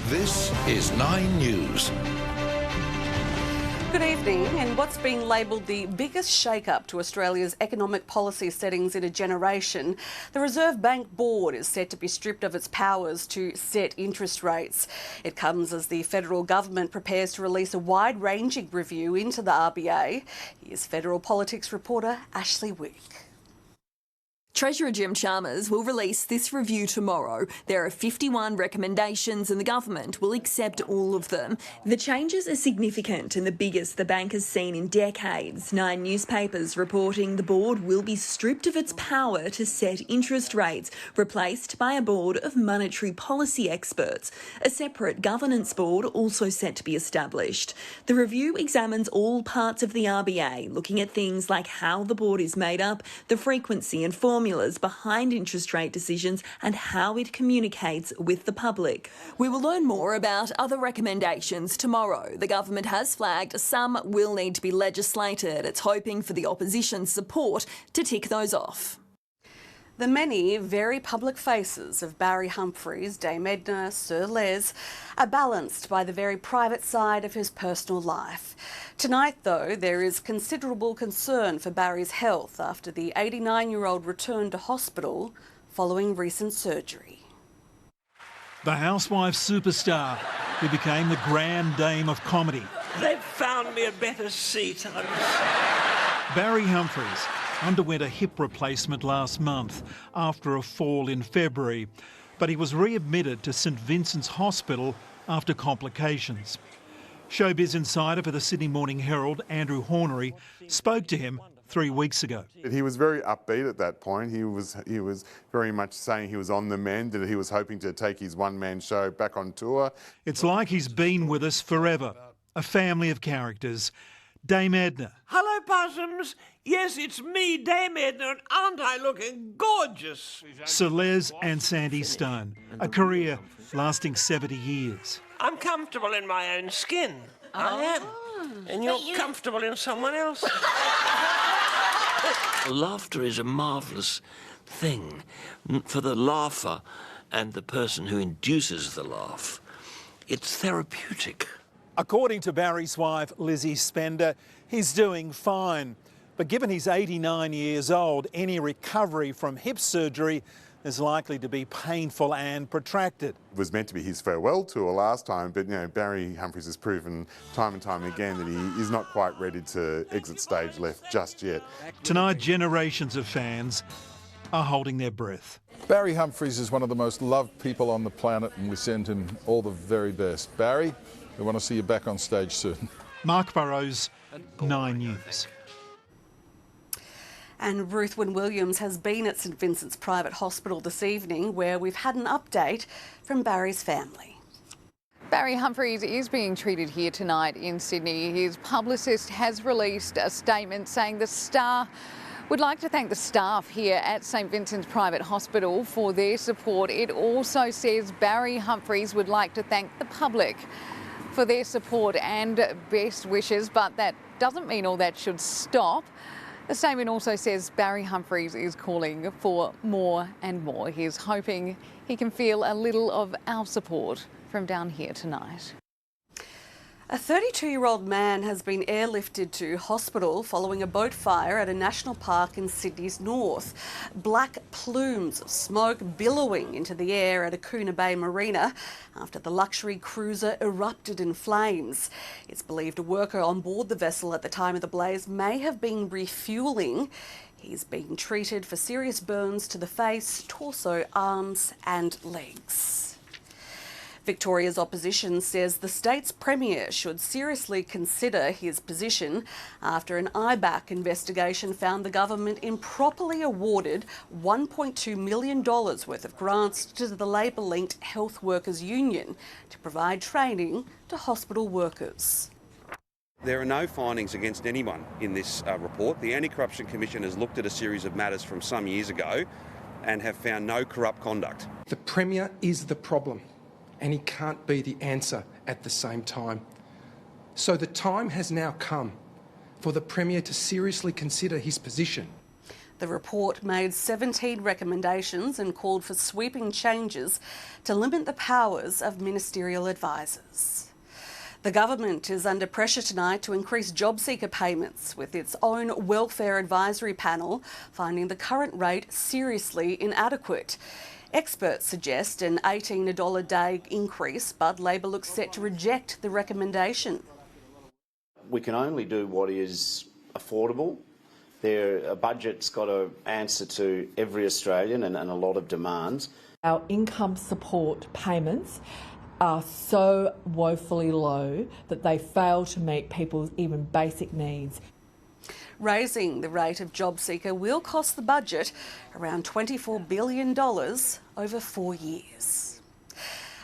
This is 9 News. Good evening. In what's being labelled the biggest shake-up to Australia's economic policy settings in a generation, the Reserve Bank Board is set to be stripped of its powers to set interest rates. It comes as the federal government prepares to release a wide-ranging review into the RBA. Here's federal politics reporter Ashley Wick. Treasurer Jim Chalmers will release this review tomorrow. There are 51 recommendations and the government will accept all of them. The changes are significant and the biggest the bank has seen in decades. 9 newspapers reporting the board will be stripped of its power to set interest rates, replaced by a board of monetary policy experts. A separate governance board also set to be established. The review examines all parts of the RBA, looking at things like how the board is made up, the frequency and formulas behind interest rate decisions and how it communicates with the public. We will learn more about other recommendations tomorrow. The government has flagged some will need to be legislated. It's hoping for the opposition's support to tick those off. The many very public faces of Barry Humphries, Dame Edna, Sir Les are balanced by the very private side of his personal life. Tonight, though, there is considerable concern for Barry's health after the 89-year-old returned to hospital following recent surgery. The housewife superstar who became the grand dame of comedy. They've found me a better seat. Barry Humphries underwent a hip replacement last month after a fall in February, but he was readmitted to St Vincent's Hospital after complications. Showbiz insider for the Sydney Morning Herald, Andrew Hornery, spoke to him 3 weeks ago. He was very upbeat at that point. He was very much saying he was on the mend, that he was hoping to take his one-man show back on tour. It's like he's been with us forever, a family of characters. Dame Edna. Hello, possums. Yes, it's me, Dame Edna, and aren't I looking gorgeous? Sir Les and Sandy Stone, a career lasting 70 years. I'm comfortable in my own skin. I am. And you're comfortable in someone else. Laughter is a marvellous thing for the laugher and the person who induces the laugh. It's therapeutic. According to Barry's wife, Lizzie Spender, he's doing fine. But given he's 89 years old, any recovery from hip surgery is likely to be painful and protracted. It was meant to be his farewell tour last time, but Barry Humphries has proven time and time again that he is not quite ready to exit stage left just yet. Tonight, generations of fans are holding their breath. Barry Humphries is one of the most loved people on the planet, and we send him all the very best. Barry, we want to see you back on stage soon. Mark Burrows, 9 News. And Ruth Wynne-Williams has been at St Vincent's Private Hospital this evening, where we've had an update from Barry's family. Barry Humphries is being treated here tonight in Sydney. His publicist has released a statement saying the Star would like to thank the staff here at St Vincent's Private Hospital for their support. It also says Barry Humphries would like to thank the public for their support and best wishes, but that doesn't mean all that should stop. The statement also says Barry Humphries is calling for more and more. He's hoping he can feel a little of our support from down here tonight. A 32-year-old man has been airlifted to hospital following a boat fire at a national park in Sydney's north. Black plumes of smoke billowing into the air at Akuna Bay Marina after the luxury cruiser erupted in flames. It's believed a worker on board the vessel at the time of the blaze may have been refuelling. He's being treated for serious burns to the face, torso, arms and legs. Victoria's opposition says the state's premier should seriously consider his position after an IBAC investigation found the government improperly awarded $1.2 million worth of grants to the Labor-linked Health Workers Union to provide training to hospital workers. There are no findings against anyone in this report. The Anti-Corruption Commission has looked at a series of matters from some years ago and have found no corrupt conduct. The Premier is the problem, and he can't be the answer at the same time. So the time has now come for the Premier to seriously consider his position. The report made 17 recommendations and called for sweeping changes to limit the powers of ministerial advisors. The government is under pressure tonight to increase job seeker payments, with its own welfare advisory panel finding the current rate seriously inadequate. Experts suggest an $18 a day increase, but Labor looks set to reject the recommendation. We can only do what is affordable. A budget's got to answer to every Australian and a lot of demands. Our income support payments are so woefully low that they fail to meet people's even basic needs. Raising the rate of job seeker will cost the budget around $24 billion over 4 years.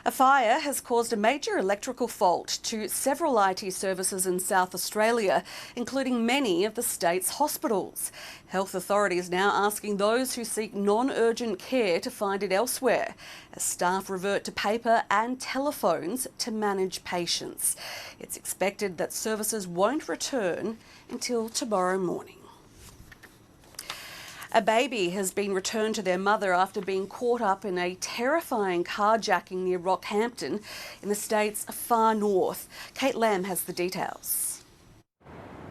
A fire has caused a major electrical fault to several IT services in South Australia, including many of the state's hospitals. Health authorities now asking those who seek non-urgent care to find it elsewhere, as staff revert to paper and telephones to manage patients. It's expected that services won't return until tomorrow morning. A baby has been returned to their mother after being caught up in a terrifying carjacking near Rockhampton in the state's far north. Kate Lamb has the details.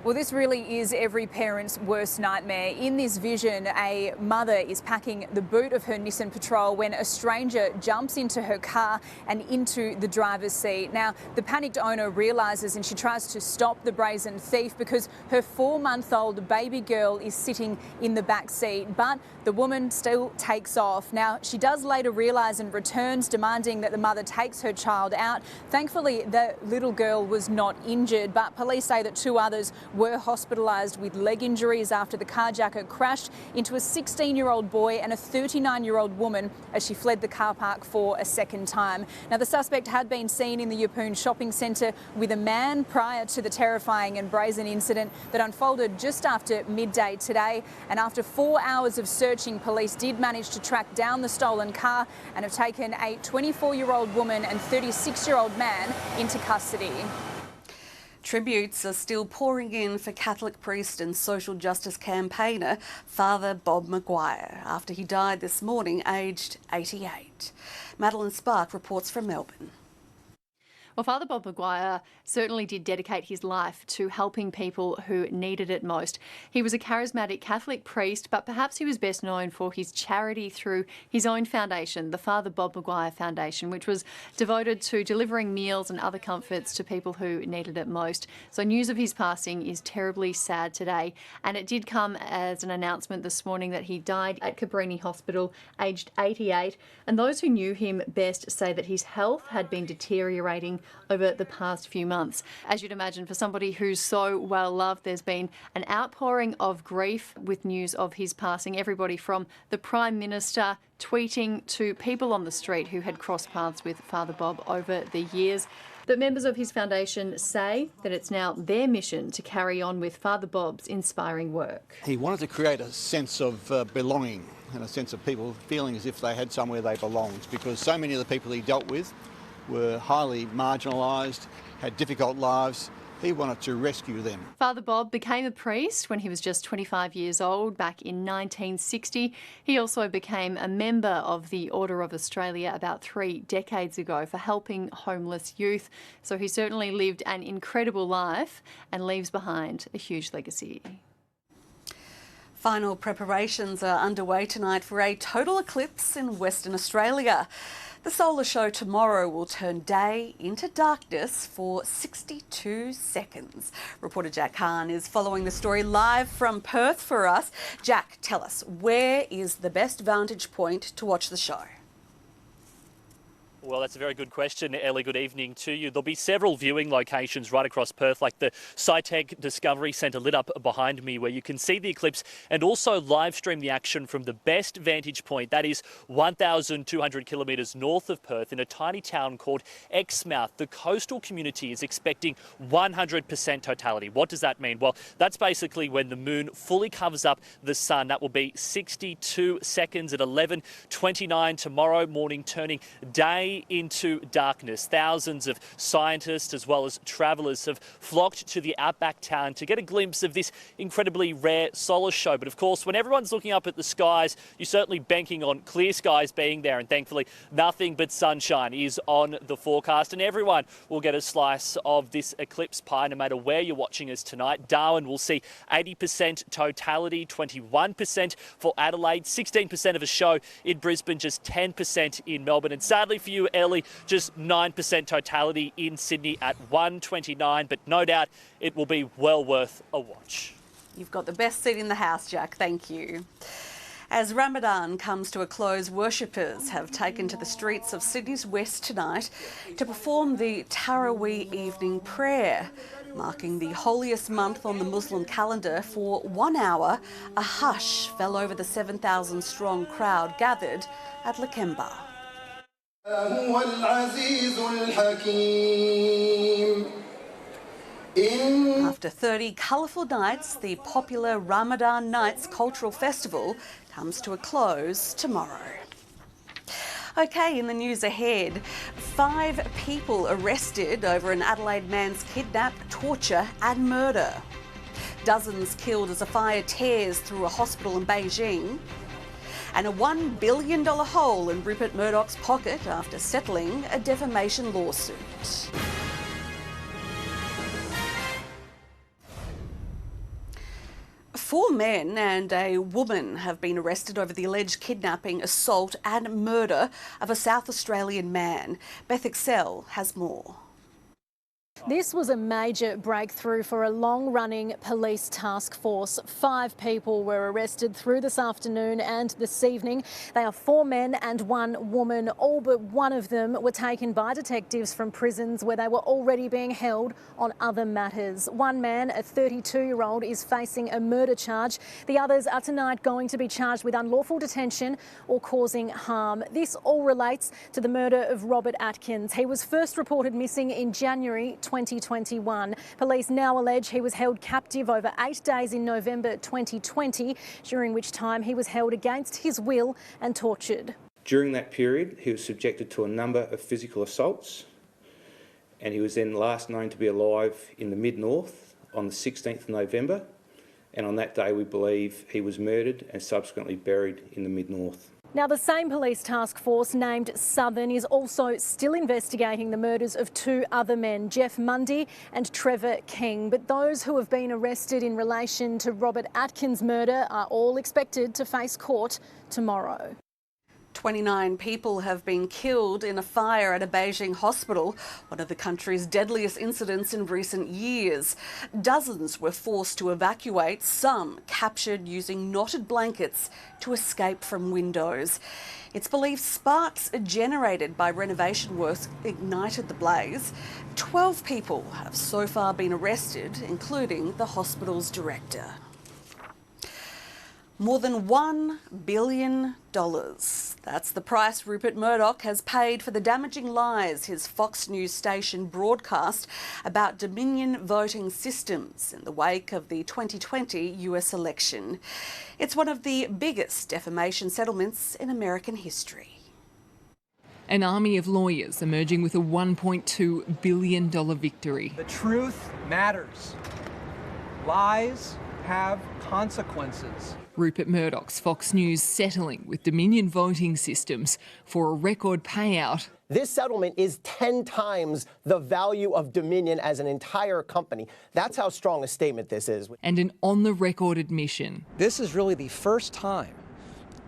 Well, this really is every parent's worst nightmare. In this vision, a mother is packing the boot of her Nissan Patrol when a stranger jumps into her car and into the driver's seat. Now, the panicked owner realises and she tries to stop the brazen thief because her 4-month-old baby girl is sitting in the back seat, but the woman still takes off. Now, she does later realise and returns, demanding that the mother takes her child out. Thankfully, the little girl was not injured, but police say that 2 others were hospitalised with leg injuries after the carjacker crashed into a 16-year-old boy and a 39-year-old woman as she fled the car park for a second time. Now, the suspect had been seen in the Yeppoon shopping centre with a man prior to the terrifying and brazen incident that unfolded just after midday today. And after 4 hours of searching, police did manage to track down the stolen car and have taken a 24-year-old woman and 36-year-old man into custody. Tributes are still pouring in for Catholic priest and social justice campaigner Father Bob Maguire after he died this morning, aged 88. Madeline Spark reports from Melbourne. Well, Father Bob Maguire certainly did dedicate his life to helping people who needed it most. He was a charismatic Catholic priest, but perhaps he was best known for his charity through his own foundation, the Father Bob Maguire Foundation, which was devoted to delivering meals and other comforts to people who needed it most. So news of his passing is terribly sad today, and it did come as an announcement this morning that he died at Cabrini Hospital, aged 88, and those who knew him best say that his health had been deteriorating over the past few months. As you'd imagine, for somebody who's so well loved, there's been an outpouring of grief with news of his passing. Everybody from the Prime Minister tweeting to people on the street who had crossed paths with Father Bob over the years. But members of his foundation say that it's now their mission to carry on with Father Bob's inspiring work. He wanted to create a sense of belonging and a sense of people feeling as if they had somewhere they belonged, because so many of the people he dealt with were highly marginalised, had difficult lives. He wanted to rescue them. Father Bob became a priest when he was just 25 years old back in 1960. He also became a member of the Order of Australia about 3 decades ago for helping homeless youth. So he certainly lived an incredible life and leaves behind a huge legacy. Final preparations are underway tonight for a total eclipse in Western Australia. The solar show tomorrow will turn day into darkness for 62 seconds. Reporter Jack Hahn is following the story live from Perth for us. Jack, tell us, where is the best vantage point to watch the show? Well, that's a very good question, Ellie. Good evening to you. There'll be several viewing locations right across Perth, like the SciTech Discovery Centre lit up behind me, where you can see the eclipse and also live stream the action from the best vantage point. That is 1,200 kilometres north of Perth in a tiny town called Exmouth. The coastal community is expecting 100% totality. What does that mean? Well, that's basically when the moon fully covers up the sun. That will be 62 seconds at 11:29 tomorrow morning, turning day quickly into darkness. Thousands of scientists as well as travellers have flocked to the outback town to get a glimpse of this incredibly rare solar show. But of course, when everyone's looking up at the skies, you're certainly banking on clear skies being there, and thankfully nothing but sunshine is on the forecast, and everyone will get a slice of this eclipse pie no matter where you're watching us tonight. Darwin will see 80% totality, 21% for Adelaide, 16% of a show in Brisbane, just 10% in Melbourne, and sadly for you, Airlie, just 9% totality in Sydney at 1:29, but no doubt it will be well worth a watch. You've got the best seat in the house, Jack. Thank you. As Ramadan comes to a close, worshippers have taken to the streets of Sydney's west tonight to perform the Taraweeh evening prayer. Marking the holiest month on the Muslim calendar, for 1 hour, a hush fell over the 7,000-strong crowd gathered at Lakemba. After 30 colourful nights, the popular Ramadan Nights Cultural Festival comes to a close tomorrow. Okay, in the news ahead, 5 people arrested over an Adelaide man's kidnap, torture and murder. Dozens killed as a fire tears through a hospital in Beijing. And a $1 billion hole in Rupert Murdoch's pocket after settling a defamation lawsuit. Four men and a woman have been arrested over the alleged kidnapping, assault and murder of a South Australian man. Beth Excel has more. This was a major breakthrough for a long-running police task force. 5 people were arrested through this afternoon and this evening. They are 4 men and 1 woman. All but one of them were taken by detectives from prisons where they were already being held on other matters. One man, a 32-year-old, is facing a murder charge. The others are tonight going to be charged with unlawful detention or causing harm. This all relates to the murder of Robert Atkins. He was first reported missing in January 2021. Police now allege he was held captive over 8 days in November 2020, during which time he was held against his will and tortured. During that period, he was subjected to a number of physical assaults, and he was then last known to be alive in the mid-north on the 16th of November, and on that day we believe he was murdered and subsequently buried in the mid-north. Now, the same police task force named Southern is also still investigating the murders of 2 other men, Jeff Mundy and Trevor King. But those who have been arrested in relation to Robert Atkins' murder are all expected to face court tomorrow. 29 people have been killed in a fire at a Beijing hospital, one of the country's deadliest incidents in recent years. Dozens were forced to evacuate, some captured using knotted blankets to escape from windows. It's believed sparks generated by renovation works ignited the blaze. 12 people have so far been arrested, including the hospital's director. More than $1 billion. That's the price Rupert Murdoch has paid for the damaging lies his Fox News station broadcast about Dominion voting systems in the wake of the 2020 US election. It's one of the biggest defamation settlements in American history. An army of lawyers emerging with a $1.2 billion victory. The truth matters. Lies have consequences. Rupert Murdoch's Fox News settling with Dominion voting systems for a record payout. This settlement is 10 times the value of Dominion as an entire company. That's how strong a statement this is. And an on-the-record admission. This is really the first time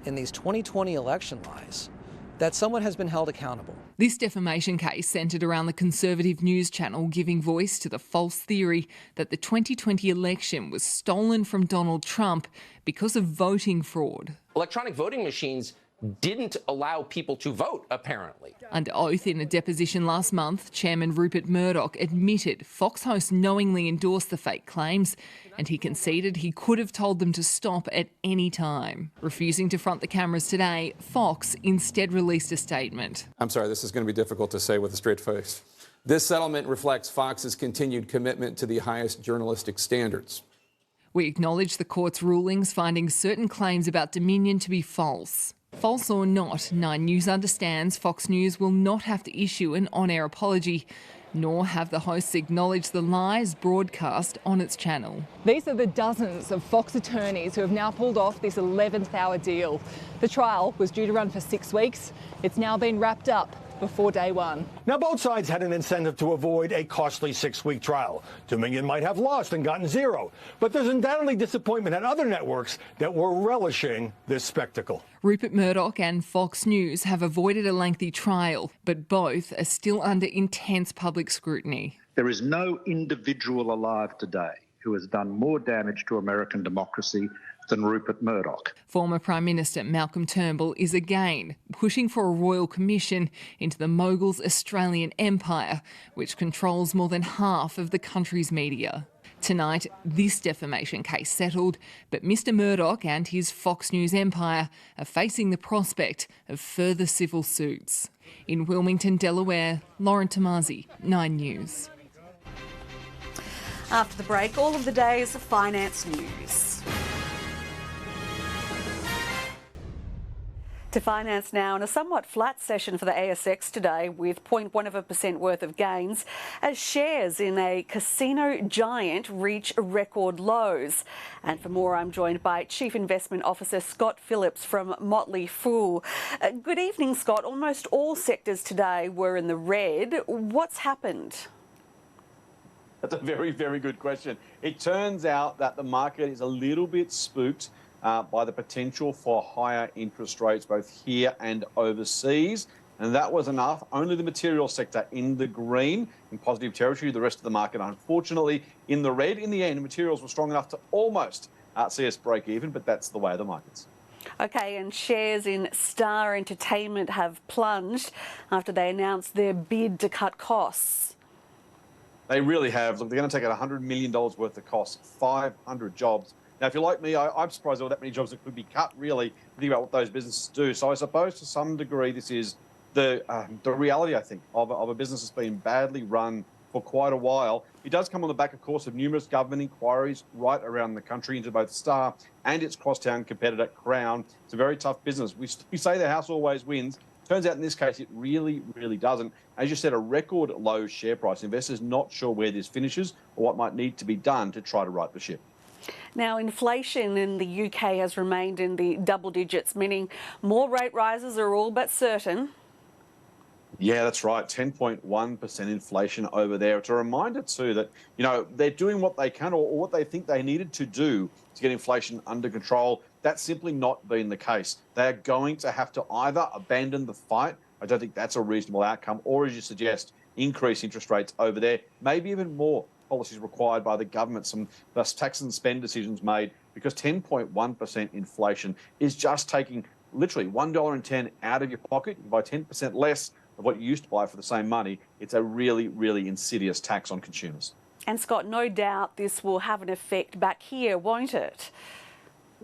in these 2020 election lies that someone has been held accountable. This defamation case centred around the Conservative news channel giving voice to the false theory that the 2020 election was stolen from Donald Trump because of voting fraud. Electronic voting machines didn't allow people to vote, apparently. Under oath in a deposition last month, Chairman Rupert Murdoch admitted Fox hosts knowingly endorsed the fake claims, and he conceded he could have told them to stop at any time. Refusing to front the cameras today, Fox instead released a statement. I'm sorry, this is going to be difficult to say with a straight face. This settlement reflects Fox's continued commitment to the highest journalistic standards. We acknowledge the court's rulings finding certain claims about Dominion to be false. False or not, 9 News understands Fox News will not have to issue an on-air apology, nor have the hosts acknowledged the lies broadcast on its channel. These are the dozens of Fox attorneys who have now pulled off this 11th hour deal. The trial was due to run for 6 weeks. It's now been wrapped up before day one. Now, both sides had an incentive to avoid a costly 6-week trial. Dominion might have lost and gotten zero, but there's undoubtedly disappointment at other networks that were relishing this spectacle. Rupert Murdoch and Fox News have avoided a lengthy trial, but both are still under intense public scrutiny. There is no individual alive today who has done more damage to American democracy than Rupert Murdoch. Former Prime Minister Malcolm Turnbull is again pushing for a royal commission into the mogul's Australian empire, which controls more than half of the country's media. Tonight, this defamation case settled, but Mr Murdoch and his Fox News empire are facing the prospect of further civil suits. In Wilmington, Delaware, Lauren Tomasi, 9 News. After the break, all of the day's finance news. To finance now, and a somewhat flat session for the ASX today with 0.1% worth of gains as shares in a casino giant reach record lows. And for more, I'm joined by Chief Investment Officer Scott Phillips from Motley Fool. Good evening, Scott. Almost all sectors today were in the red. What's happened? That's a very, very good question. It turns out that the market is a little bit spooked by the potential for higher interest rates both here and overseas. And that was enough. Only the materials sector in the green, in positive territory. The rest of the market, unfortunately, in the red. In the end, materials were strong enough to almost see us break even, but that's the way of the markets. OK, and shares in Star Entertainment have plunged after they announced their bid to cut costs. They really have. Look, they're going to take out $100 million worth of costs, 500 jobs. Now, if you're like me, I'm surprised there were that many jobs that could be cut, really, think about what those businesses do. So I suppose to some degree this is the reality, I think, of a business that's been badly run for quite a while. It does come on the back, of course, of numerous government inquiries right around the country into both Star and its crosstown competitor, Crown. It's a very tough business. We say the house always wins. Turns out in this case, it really, really doesn't. As you said, a record low share price. Investors not sure where this finishes or what might need to be done to try to right the ship. Now, inflation in the UK has remained in the double digits, meaning more rate rises are all but certain. Yeah, that's right. 10.1% inflation over there. It's a reminder, too, that, you know, they're doing what they can or what they think they needed to do to get inflation under control. That's simply not been the case. They're going to have to either abandon the fight. I don't think that's a reasonable outcome. Or, as you suggest, increase interest rates over there. Maybe even more policies required by the government, some thus tax and spend decisions made, because 10.1% inflation is just taking literally $1.10 out of your pocket. You buy 10% less of what you used to buy for the same money. It's a really, really insidious tax on consumers. And Scott, no doubt this will have an effect back here, won't it?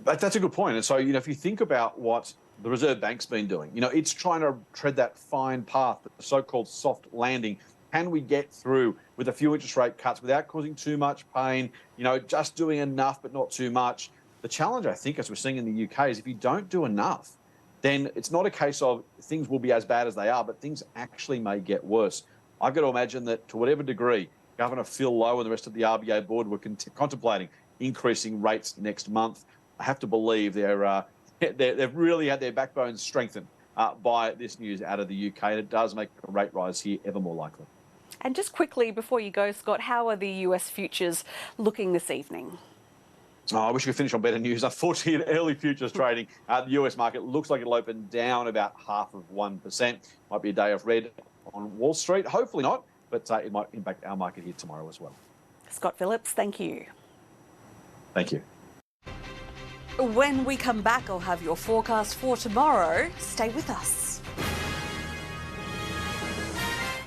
That's a good point. And so, you know, if you think about what the Reserve Bank's been doing, you know, it's trying to tread that fine path, the so-called soft landing. Can we get through with a few interest rate cuts without causing too much pain, you know, just doing enough but not too much? The challenge, I think, as we're seeing in the UK, is if you don't do enough, then it's not a case of things will be as bad as they are, but things actually may get worse. I've got to imagine that to whatever degree Governor Phil Lowe and the rest of the RBA board were contemplating increasing rates next month, I have to believe they've really had their backbones strengthened by this news out of the UK, and it does make a rate rise here ever more likely. And just quickly before you go, Scott, how are the US futures looking this evening? Oh, I wish we could finish on better news. Unfortunately, in early futures trading, the US market looks like it'll open down about 0.5%. Might be a day of red on Wall Street. Hopefully not, but it might impact our market here tomorrow as well. Scott Phillips, thank you. Thank you. When we come back, I'll have your forecast for tomorrow. Stay with us.